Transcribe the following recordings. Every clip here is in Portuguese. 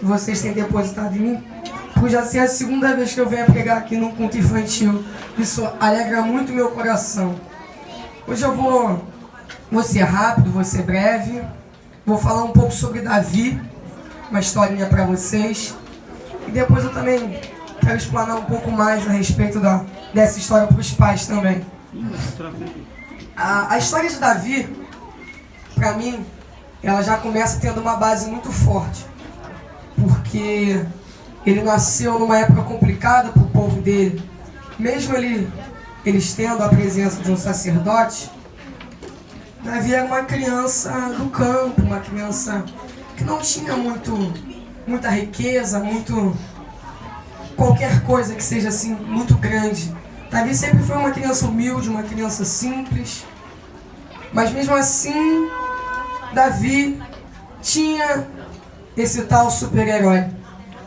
que vocês têm depositado em mim, por já ser a segunda vez que eu venho pregar aqui num culto infantil. Isso alegra muito meu coração. Hoje eu vou ser rápido, vou ser breve. Vou falar um pouco sobre Davi, uma historinha para vocês. E depois eu também quero explanar um pouco mais a respeito dessa história para os pais também. A história de Davi, para mim, ela já começa tendo uma base muito forte. Porque ele nasceu numa época complicada para o povo dele. Mesmo eles tendo a presença de um sacerdote, Davi era uma criança do campo, uma criança que não tinha muita riqueza, qualquer coisa que seja assim, muito grande. Davi sempre foi uma criança humilde, uma criança simples. Mas mesmo assim, Davi tinha esse tal super-herói.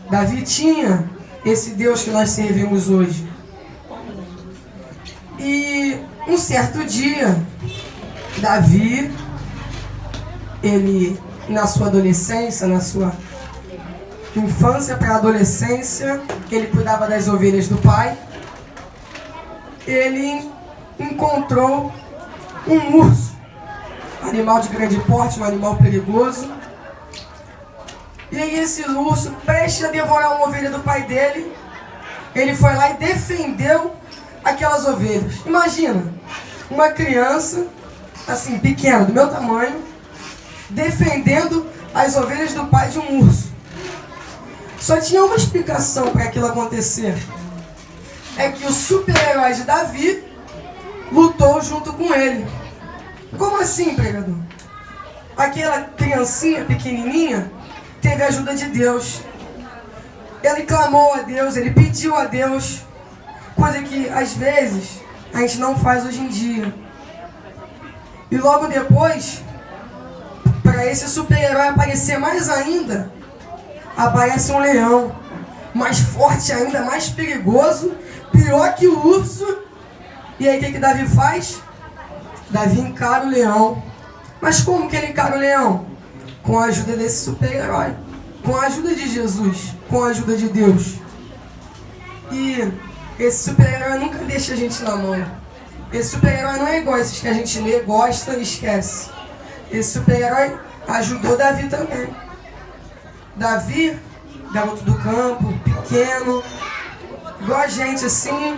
Davi tinha esse Deus que nós servimos hoje. E um certo dia, Davi, ele na sua adolescência, na sua infância para a adolescência, ele cuidava das ovelhas do pai. Ele encontrou um urso, um animal de grande porte, um animal perigoso. E aí esse urso, prestes a devorar uma ovelha do pai dele, ele foi lá e defendeu aquelas ovelhas. Imagina, uma criança, assim, pequena, do meu tamanho, defendendo as ovelhas do pai de um urso. Só tinha uma explicação para aquilo acontecer. É que o super-herói de Davi lutou junto com ele. Como assim, pregador? Aquela criancinha pequenininha teve a ajuda de Deus. Ele clamou a Deus, ele pediu a Deus, coisa que às vezes a gente não faz hoje em dia. E logo depois, para esse super-herói aparecer mais ainda, aparece um leão, mais forte ainda, mais perigoso, pior que o urso. E aí o que Davi faz? Davi encara o leão. Mas como que ele encara o leão? Com a ajuda desse super-herói, com a ajuda de Jesus, com a ajuda de Deus. E esse super-herói nunca deixa a gente na mão. Esse super-herói não é igual esses que a gente lê, gosta e esquece. Esse super-herói ajudou Davi também. Davi, garoto do campo, pequeno, igual a gente assim,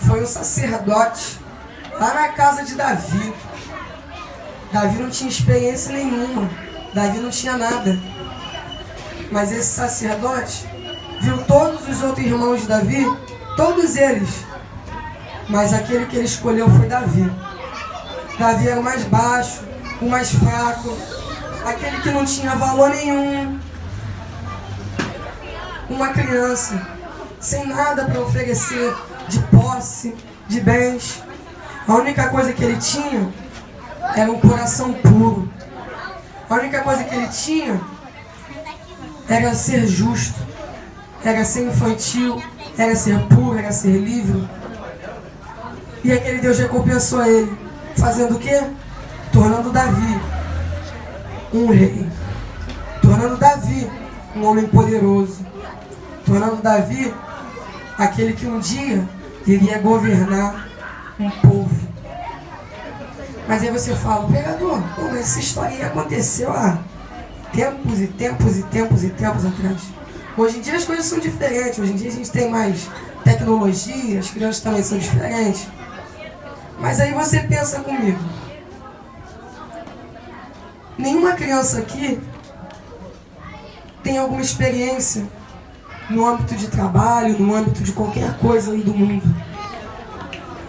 foi um sacerdote lá na casa de Davi. Davi não tinha experiência nenhuma, Davi não tinha nada. Mas esse sacerdote viu todos os outros irmãos de Davi, todos eles, mas aquele que ele escolheu foi Davi. Davi era o mais baixo, o mais fraco, aquele que não tinha valor nenhum. Uma criança, sem nada para oferecer de posse, de bens. A única coisa que ele tinha era um coração puro. A única coisa que ele tinha era ser justo, era ser infantil, era ser puro, era ser livre. E aquele Deus recompensou ele, fazendo o quê? Tornando Davi um rei, tornando Davi um homem poderoso, tornando Davi aquele que um dia iria governar um povo. Mas aí você fala, pregador, mas essa história aconteceu há tempos e tempos e tempos e tempos atrás. Hoje em dia as coisas são diferentes, hoje em dia a gente tem mais tecnologia, as crianças também são diferentes. Mas aí você pensa comigo, nenhuma criança aqui tem alguma experiência no âmbito de trabalho, no âmbito de qualquer coisa aí do mundo.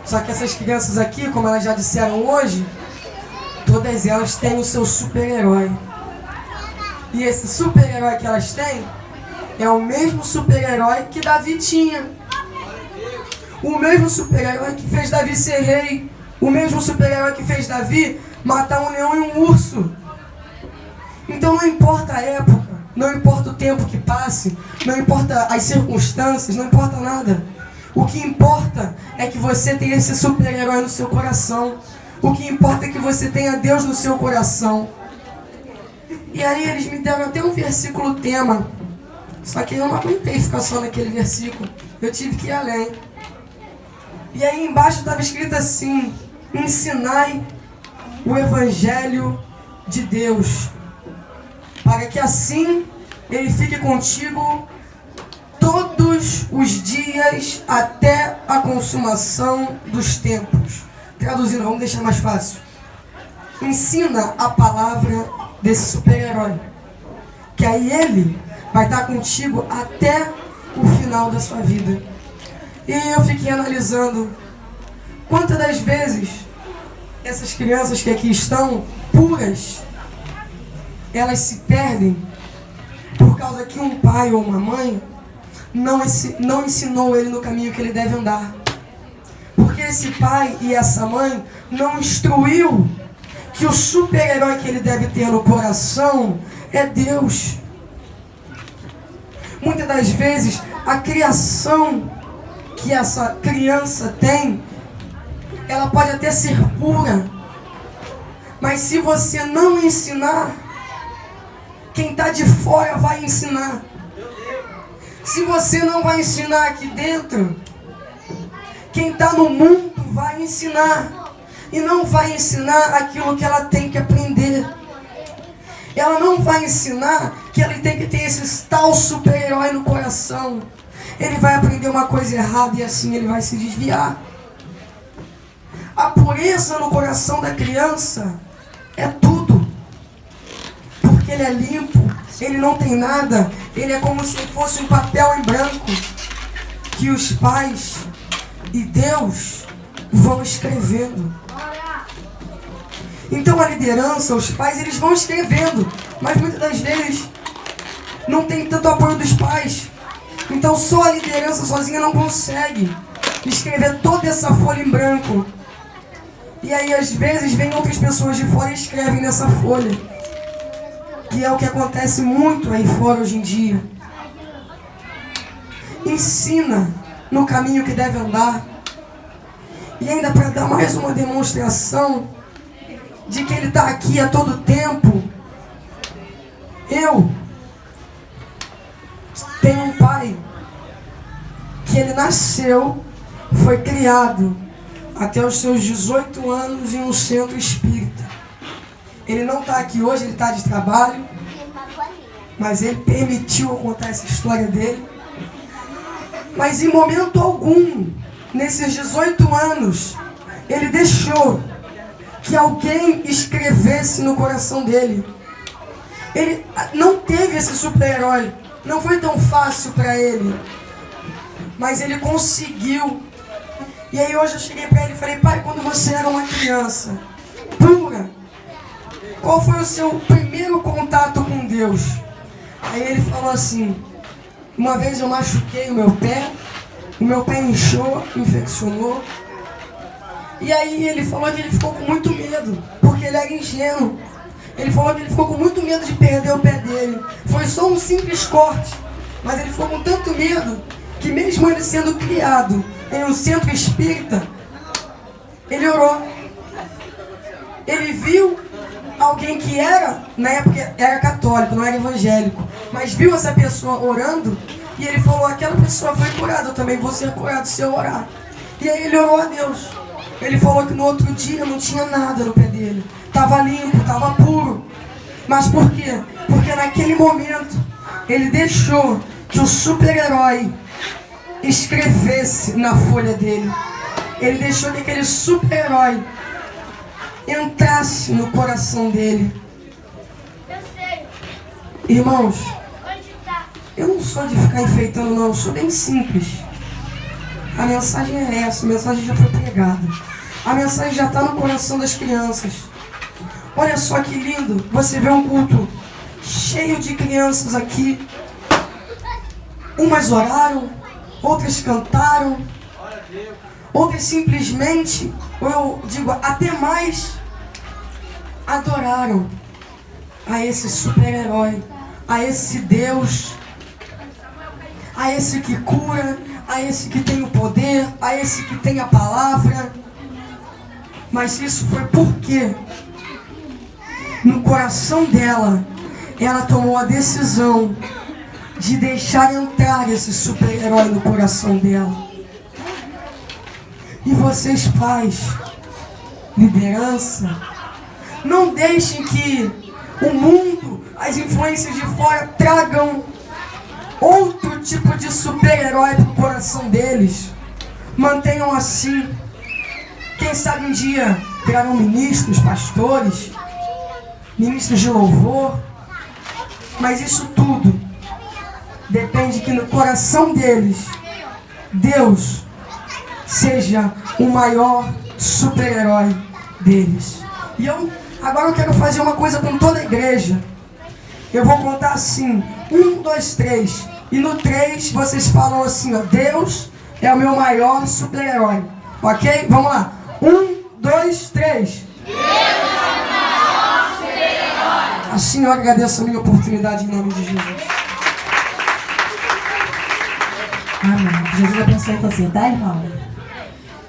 Só que essas crianças aqui, como elas já disseram hoje, todas elas têm o seu super-herói. E esse super-herói que elas têm é o mesmo super-herói que Davi tinha. O mesmo super-herói que fez Davi ser rei. O mesmo super-herói que fez Davi matar um leão e um urso. Então não importa a época, não importa o tempo que passe, não importa as circunstâncias, não importa nada. O que importa é que você tenha esse super-herói no seu coração. O que importa é que você tenha Deus no seu coração. E aí eles me deram até um versículo tema. Só que eu não aguentei ficar só naquele versículo. Eu tive que ir além. E aí embaixo estava escrito assim: ensinai o Evangelho de Deus, para que assim ele fique contigo todos os dias até a consumação dos tempos. Traduzindo, vamos deixar mais fácil. Ensina a palavra desse super-herói, que aí ele vai estar contigo até o final da sua vida. E eu fiquei analisando quantas das vezes essas crianças que aqui estão, puras, elas se perdem por causa que um pai ou uma mãe não ensinou ele no caminho que ele deve andar. Porque esse pai e essa mãe não instruiu que o super-herói que ele deve ter no coração é Deus. Muitas das vezes, a criação que essa criança tem, ela pode até ser pura, mas se você não ensinar, quem está de fora vai ensinar. Se você não vai ensinar aqui dentro, quem está no mundo vai ensinar. E não vai ensinar aquilo que ela tem que aprender. Ela não vai ensinar que ela tem que ter esse tal super-herói no coração. Ele vai aprender uma coisa errada e assim ele vai se desviar. A pureza no coração da criança é tudo. Porque ele é limpo, ele não tem nada. Ele é como se fosse um papel em branco que os pais e Deus vão escrevendo. Então a liderança, os pais, eles vão escrevendo, mas muitas das vezes não tem tanto apoio dos pais. Então só a liderança sozinha não consegue escrever toda essa folha em branco. E aí às vezes vem outras pessoas de fora e escrevem nessa folha, que é o que acontece muito aí fora hoje em dia. Ensina no caminho que deve andar. E ainda para dar mais uma demonstração de que ele está aqui a todo tempo, eu tenho um pai que ele nasceu, foi criado até os seus 18 anos em um centro espírita. Ele não está aqui hoje, ele está de trabalho, mas ele permitiu eu contar essa história dele. Mas em momento algum, nesses 18 anos, ele deixou que alguém escrevesse no coração dele. Ele não teve esse super-herói, não foi tão fácil para ele, mas ele conseguiu. E aí hoje eu cheguei para ele e falei: pai, quando você era uma criança pura, qual foi o seu primeiro contato com Deus? Aí ele falou assim: uma vez eu machuquei o meu pé inchou, infeccionou. E aí ele falou que ele ficou com muito medo, porque ele era ingênuo. Ele falou que ele ficou com muito medo de perder o pé dele. Foi só um simples corte, mas ele ficou com tanto medo que mesmo ele sendo criado em um centro espírita, ele orou. Ele viu alguém que era, na época era católico, não era evangélico, mas viu essa pessoa orando e ele falou: aquela pessoa foi curada, eu também vou ser curado se eu orar. E aí ele orou a Deus. Ele falou que no outro dia não tinha nada no pé dele. Estava limpo, estava puro. Mas por quê? Porque naquele momento ele deixou que o super-herói escrevesse na folha dele. Ele deixou que aquele super-herói entrasse no coração dele. Irmãos, eu não sou de ficar enfeitando não, eu sou bem simples. A mensagem é essa, a mensagem já foi pregada. A mensagem já está no coração das crianças. Olha só que lindo, você vê um culto cheio de crianças aqui. Umas oraram, outras cantaram, outras simplesmente, ou eu digo até mais, adoraram a esse super-herói, a esse Deus, a esse que cura, a esse que tem o poder, a esse que tem a palavra. Mas isso foi porque no coração dela ela tomou a decisão de deixar entrar esse super-herói no coração dela. E vocês, pais, liderança, não deixem que o mundo, as influências de fora tragam outro tipo de super-herói para o coração deles. Mantenham assim. Quem sabe um dia virarão ministros, pastores, ministros de louvor. Mas isso tudo depende que no coração deles, Deus seja o maior super-herói deles. E agora eu quero fazer uma coisa com toda a igreja. Eu vou contar assim, 1, 2, 3. E no 3 vocês falam assim, ó, Deus é o meu maior super-herói. Ok? Vamos lá. 1, 2, 3. Deus é o maior super-herói. Assim eu agradeço a minha oportunidade em nome de Jesus. Amém. Jesus abençoe você, tá, irmão?